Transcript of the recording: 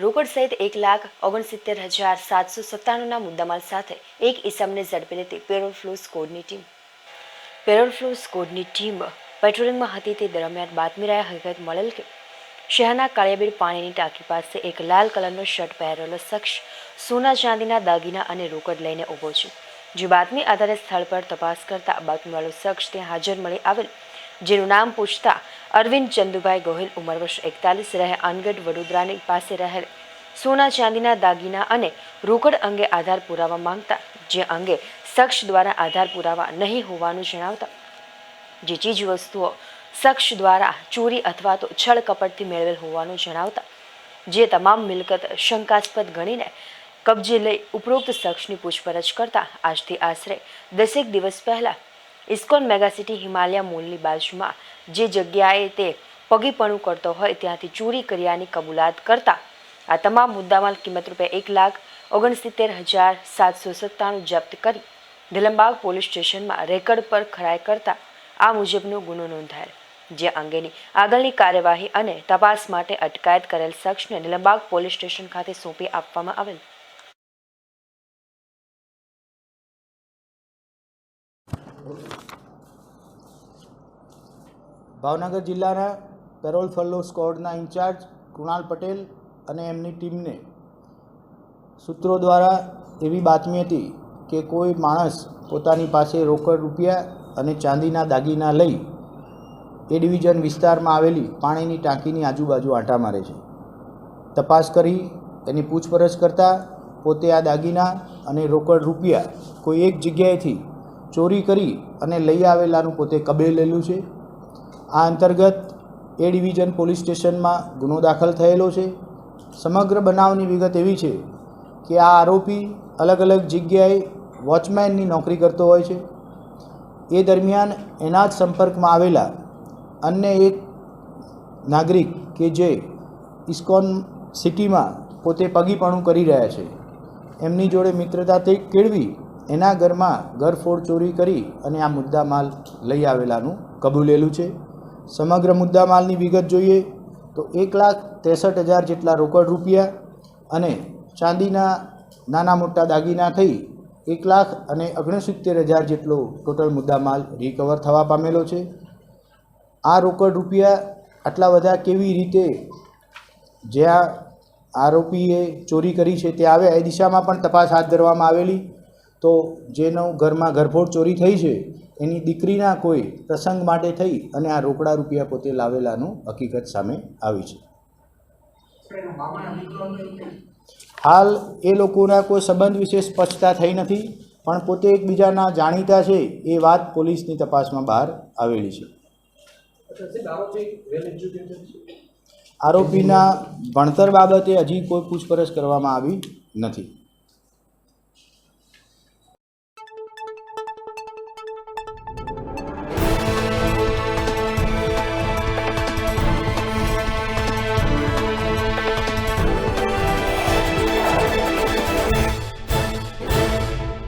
રોકડ સહિત 1,69,797 મુદ્દામાલ સાથે એક ઈસમને ઝડપી લેતી પેરોલ ફ્લો સ્કોડની ટીમ પેટ્રોલિંગમાં હતી તે દરમિયાન બાતમી રહ્યા હકીકત મળેલ કે શહેરના કાળિયાબીડ પાણીની ટાંકી પાસે એક લાલ કલરનો શર્ટ પહેરેલો શખ્સ સોના ચાંદીના દાગીના અને રોકડ લઈને ઊભો છે। જે બાતમી આધારે સ્થળ પર તપાસ કરતા બાતમીવાળો શખ્સ ત્યાં હાજર મળી આવેલ, જેનું નામ પૂછતા અરવિંદ ચંદુભાઈ ગોહિલ ઉંમર વર્ષ 41 રહે અનગઢ વડોદરાની પાસે રહેલ સોના ચાંદીના દાગીના અને રોકડ અંગે આધાર પુરાવા માંગતા, જે અંગે શખ્સ દ્વારા આધાર પુરાવા નહીં હોવાનું જણાવતા જે ચીજ વસ્તુઓ શખ્સ દ્વારા ચોરી અથવા તો છળ કપટથી મેળવેલ હોવાનું જણાવતા જે તમામ મિલકત શંકાસ્પદ ગણીને કબજે લઈ ઉપરોક્ત શખ્સની પૂછપરછ કરતા આજથી આશરે 10 દિવસ પહેલા ઇસ્કોન મેગાસિટી હિમાલયા મોલની બાજુમાં જે જગ્યાએ તે પગીપણું કરતો હોય ત્યાંથી ચોરી કર્યાની કબૂલાત કરતા આ તમામ મુદ્દામાલ કિંમત ₹1,69,797 જપ્ત કરી દિલમબાગ પોલીસ સ્ટેશનમાં રેકર્ડ પર ખરાઈ કરતા આ મુજબનો ગુનો નોંધાયેલ, જે અંગેની આગળની કાર્યવાહી અને તપાસ માટે અટકાયત કરેલ શખ્સને દિલમબાગ પોલીસ સ્ટેશન ખાતે સોંપી આપવામાં આવેલ। ભાવનગર જિલ્લાના પેરોલ ફ્લો સ્ક્વોડના ઇન્ચાર્જ કૃણાલ પટેલ અને એમની ટીમને સૂત્રો દ્વારા એવી બાતમી હતી કે કોઈ માણસ પોતાની પાસે રોકડ રૂપિયા અને ચાંદીના દાગીના લઈ એ ડિવિઝન વિસ્તારમાં આવેલી પાણીની ટાંકીની આજુબાજુ આંટા મારે છે। તપાસ કરી એની પૂછપરછ કરતાં પોતે આ દાગીના અને રોકડ રૂપિયા કોઈ એક જગ્યાએથી ચોરી કરી અને લઈ આવેલાનું પોતે કબૂલેલું છે। આ અંતર્ગત એ ડિવિઝન પોલીસ સ્ટેશનમાં ગુનો દાખલ થયેલો છે। સમગ્ર બનાવની વિગત એવી છે કે આ આરોપી અલગ અલગ જગ્યાએ વોચમેનની નોકરી કરતો હોય છે। એ દરમિયાન એના જ સંપર્કમાં આવેલા અન્ય એક નાગરિક કે જે ઇસ્કોન સિટીમાં પોતે પગીપણું કરી રહ્યા છે, એમની જોડે મિત્રતા તે કેળવી એના ઘરમાં ઘરફોડ ચોરી કરી અને આ મુદ્દામાલ લઈ આવેલાનું કબૂલેલું છે। સમગ્ર મુદ્દામાલની વિગત જોઈએ તો 1,63,000 જેટલા રોકડ રૂપિયા અને ચાંદીના નાના મોટા દાગીના થઈ 1,69,000 જેટલો ટોટલ મુદ્દામાલ રિકવર થવા પામેલો છે। આ રોકડ રૂપિયા આટલા બધા કેવી રીતે જ્યાં આરોપીએ ચોરી કરી છે તે આવ્યા એ દિશામાં પણ તપાસ હાથ ધરવામાં આવેલી, તો જેનો ઘરમાં ઘરફોડ ચોરી થઈ છે એની દીકરીના કોઈ પ્રસંગ માટે થઈ અને આ રોકડા રૂપિયા પોતે લાવેલાનું હકીકત સામે આવી છે। હાલ એ લોકોના કોઈ સંબંધ વિશે સ્પષ્ટતા થઈ નથી, પણ પોતે એકબીજાના જાણીતા છે એ વાત પોલીસની તપાસમાં બહાર આવેલી છે। આરોપીના ભણતર બાબતે હજી કોઈ પૂછપરછ કરવામાં આવી નથી।